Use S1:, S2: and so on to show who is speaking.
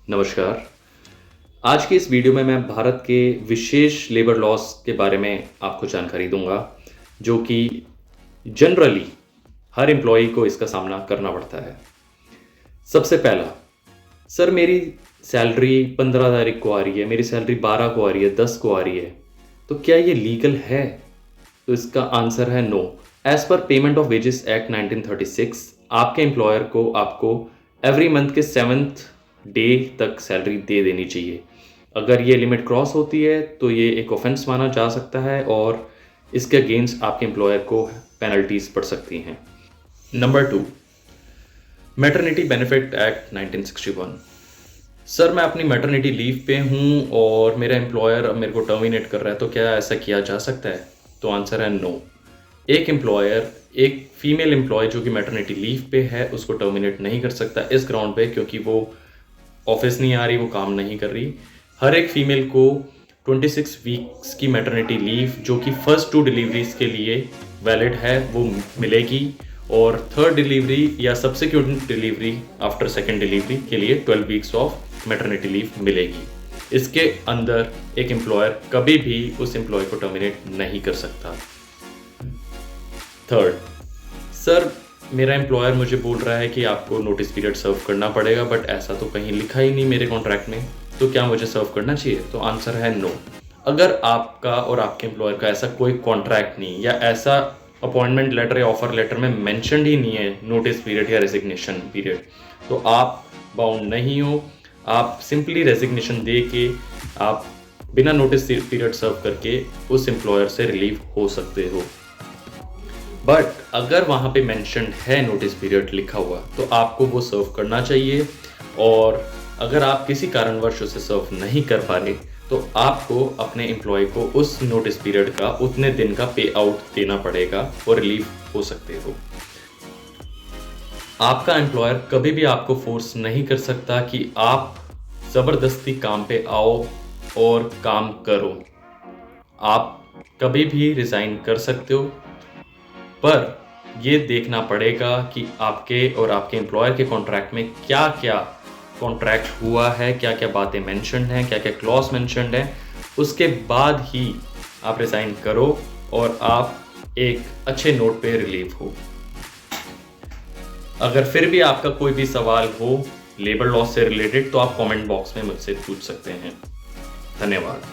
S1: नमस्कार। आज की इस वीडियो में मैं भारत के विशेष लेबर लॉस के बारे में आपको जानकारी दूंगा, जो कि जनरली हर एम्प्लॉई को इसका सामना करना पड़ता है। सबसे पहला, सर मेरी सैलरी 15 तारीख को आ रही है, मेरी सैलरी 12 को आ रही है, 10 को आ रही है, तो क्या ये लीगल है? तो इसका आंसर है no. As per payment of wages act 1936 आपके एम्प्लॉयर को आपको एवरी मंथ के 7th डे तक सैलरी दे देनी चाहिए। अगर ये लिमिट क्रॉस होती है तो ये एक ऑफेंस माना जा सकता है और इसके अगेंस्ट आपके एम्प्लॉयर को पेनल्टीज पड़ सकती हैं। Number 2, maternity benefit act 1961। Sir मैं अपनी मैटरनिटी लीव पे हूँ और मेरा एम्प्लॉयर अब मेरे को टर्मिनेट कर रहा है, तो क्या ऐसा किया जा सकता है? तो आंसर है नो। एक एम्प्लॉयर एक फीमेल एम्प्लॉय जो कि मैटरनिटी लीव पे है उसको टर्मिनेट नहीं कर सकता इस ग्राउंड पे क्योंकि वो ऑफिस नहीं आ रही, वो काम नहीं कर रही। हर एक फीमेल को 26 वीक्स की मैटरनिटी लीव जो कि फर्स्ट 2 डिलीवरीज के लिए वैलिड है वो मिलेगी और थर्ड डिलीवरी या subsequent delivery after second delivery के लिए 12 वीक्स ऑफ मैटरनिटी लीव मिलेगी। इसके अंदर एक एम्प्लॉयर कभी भी उस एम्प्लॉय को टर्मिनेट नहीं कर सकता। थर्ड, सर मेरा एम्प्लॉयर मुझे बोल रहा है कि आपको नोटिस पीरियड सर्व करना पड़ेगा, बट ऐसा तो कहीं लिखा ही नहीं मेरे कॉन्ट्रैक्ट में, तो क्या मुझे सर्व करना चाहिए? तो आंसर है नो। अगर आपका और आपके एम्प्लॉयर का ऐसा कोई कॉन्ट्रैक्ट नहीं या ऐसा अपॉइंटमेंट लेटर या ऑफर लेटर में मेंशन ही नहीं है नोटिस पीरियड या रेजिग्नेशन पीरियड, तो आप बाउंड नहीं हो। आप सिंपली रेजिग्नेशन दे के आप बिना नोटिस पीरियड सर्व करके उस एम्प्लॉयर से रिलीव हो सकते हो। बट अगर वहाँ पे मेंशन्ड है नोटिस पीरियड लिखा हुआ तो आपको वो सर्व करना चाहिए, और अगर आप किसी कारणवश उसे सर्व नहीं कर पा रहे तो आपको अपने एम्प्लॉय को उस नोटिस पीरियड का उतने दिन का पे आउट देना पड़ेगा और रिलीव हो सकते हो। आपका एम्प्लॉयर कभी भी आपको फोर्स नहीं कर सकता कि आप ज़बरदस्ती काम पे आओ और काम करो। आप कभी भी रिज़ाइन कर सकते हो, पर ये देखना पड़ेगा कि आपके और आपके एम्प्लॉयर के कॉन्ट्रैक्ट में क्या क्या कॉन्ट्रैक्ट हुआ है, क्या क्या बातें मेंशन्ड हैं, क्या क्या क्लॉज मेंशन्ड है। उसके बाद ही आप रिज़ाइन करो और आप एक अच्छे नोट पे रिलीव हो। अगर फिर भी आपका कोई भी सवाल हो लेबर लॉ से रिलेटेड तो आप कमेंट बॉक्स में मुझसे पूछ सकते हैं। धन्यवाद।